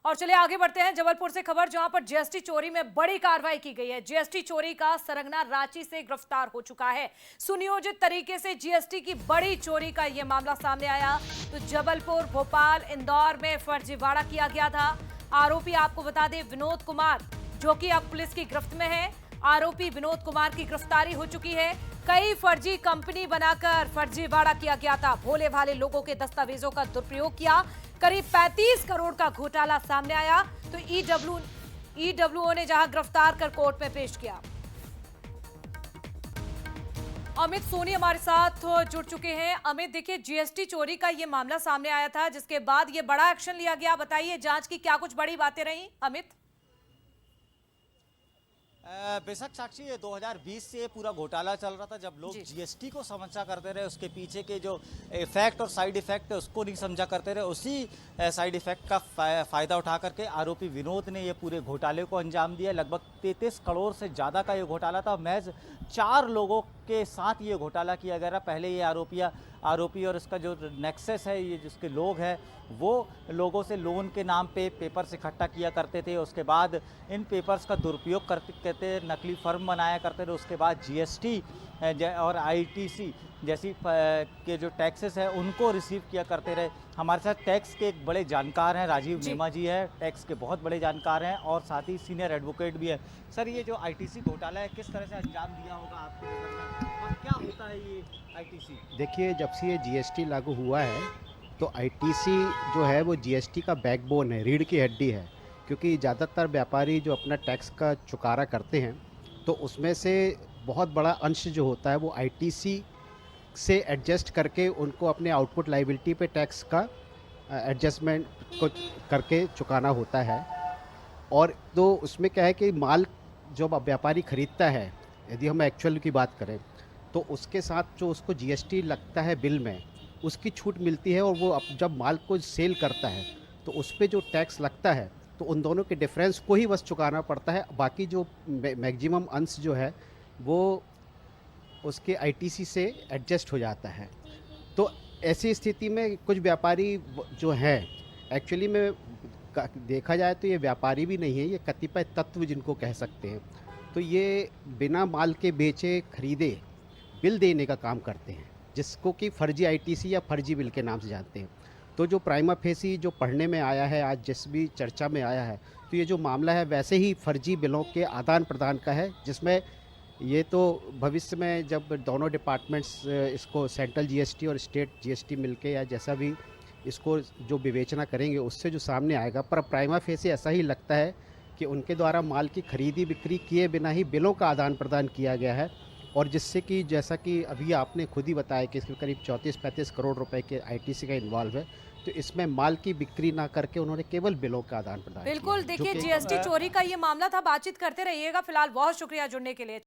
और चलिए आगे बढ़ते हैं जबलपुर से खबर, जहां पर जीएसटी चोरी में बड़ी कार्रवाई की गई है। जीएसटी चोरी का सरगना रांची से गिरफ्तार हो चुका है। सुनियोजित तरीके से जीएसटी की बड़ी चोरी का यह मामला सामने आया। तो जबलपुर, भोपाल, इंदौर में फर्जीवाड़ा किया गया था। आरोपी आपको बता दें विनोद कुमार, जो कि अब पुलिस की गिरफ्त में है। आरोपी विनोद कुमार की गिरफ्तारी हो चुकी है। कई फर्जी कंपनी बनाकर फर्जीवाड़ा किया गया था। भोले भाले लोगों के दस्तावेजों का दुरुपयोग किया। करीब 35 करोड़ का घोटाला सामने आया। तो ईडब्ल्यूओ ने जहां गिरफ्तार कर कोर्ट में पेश किया। अमित सोनी हमारे साथ जुड़ चुके हैं। अमित, देखिए जीएसटी चोरी का ये मामला सामने आया था, जिसके बाद ये बड़ा एक्शन लिया गया। बताइए जांच की क्या कुछ बड़ी बातें रही अमित? बेशक साक्षी, ये 2020 से ये पूरा घोटाला चल रहा था। जब लोग जीएसटी को समझा करते रहे, उसके पीछे के जो इफेक्ट और साइड इफेक्ट है उसको नहीं समझा करते रहे, उसी साइड इफेक्ट का फायदा उठा करके आरोपी विनोद ने ये पूरे घोटाले को अंजाम दिया। लगभग 33 करोड़ से ज़्यादा का ये घोटाला था। महज 4 लोगों के साथ ये घोटाला किया गया। पहले ये आरोपी और इसका जो नेक्सस है, ये जिसके लोग हैं, वो लोगों से लोन के नाम पे पेपर्स इकट्ठा किया करते थे। उसके बाद इन पेपर्स का दुरुपयोग करते नकली फर्म बनाया करते थे। उसके बाद जीएसटी और आईटीसी जैसी के जो टैक्सेस है उनको रिसीव किया करते रहे। हमारे साथ टैक्स के एक बड़े जानकार हैं, राजीव नेमा जी है, टैक्स के बहुत बड़े जानकार हैं और साथ ही सीनियर एडवोकेट भी है। सर, ये जो आईटीसी घोटाला है किस तरह से अंजाम दिया होगा आपके नज़र में, और क्या होता है ये आईटीसी? देखिए, जब से ये जीएसटी लागू हुआ है तो आईटीसी जो है वो जीएसटी का बैकबोन है, रीढ़ की हड्डी है। क्योंकि ज़्यादातर व्यापारी जो अपना टैक्स का चुकारा करते हैं तो उसमें से बहुत बड़ा अंश जो होता है वो आईटीसी से एडजस्ट करके उनको अपने आउटपुट लायबिलिटी पे टैक्स का एडजस्टमेंट को करके चुकाना होता है। और तो उसमें क्या है कि माल जो व्यापारी खरीदता है, यदि हम एक्चुअल की बात करें तो उसके साथ जो उसको जीएसटी लगता है बिल में, उसकी छूट मिलती है। और वो जब माल को सेल करता है तो उस पर जो टैक्स लगता है तो उन दोनों के डिफरेंस को ही बस चुकाना पड़ता है। बाकी जो मैक्सिमम अंश जो है वो उसके आईटीसी से एडजस्ट हो जाता है। तो ऐसी स्थिति में कुछ व्यापारी जो हैं, एक्चुअली में देखा जाए तो ये व्यापारी भी नहीं है, ये कतिपय तत्व जिनको कह सकते हैं। तो ये बिना माल के बेचे खरीदे बिल देने का काम करते हैं, जिसको कि फर्जी आईटीसी या फर्जी बिल के नाम से जानते हैं। तो जो प्राइमा फेसी जो पढ़ने में आया है, आज जिस भी चर्चा में आया है, तो ये जो मामला है वैसे ही फर्जी बिलों के आदान प्रदान का है, जिसमें ये तो भविष्य में जब दोनों डिपार्टमेंट्स इसको सेंट्रल जीएसटी और स्टेट जीएसटी मिलके या जैसा भी इसको जो विवेचना करेंगे उससे जो सामने आएगा, पर प्राइमा फेसी ऐसा ही लगता है कि उनके द्वारा माल की खरीदी बिक्री किए बिना ही बिलों का आदान प्रदान किया गया है। और जिससे कि जैसा कि अभी आपने खुद ही बताया कि इसके करीब 34-35 करोड़ रुपए के आईटीसी का इन्वॉल्व है। तो इसमें माल की बिक्री ना करके उन्होंने केवल बिलों का आदान प्रदान किया। बिल्कुल, देखिए जीएसटी चोरी का ये मामला था। बातचीत करते रहिएगा। फिलहाल बहुत शुक्रिया जुड़ने के लिए।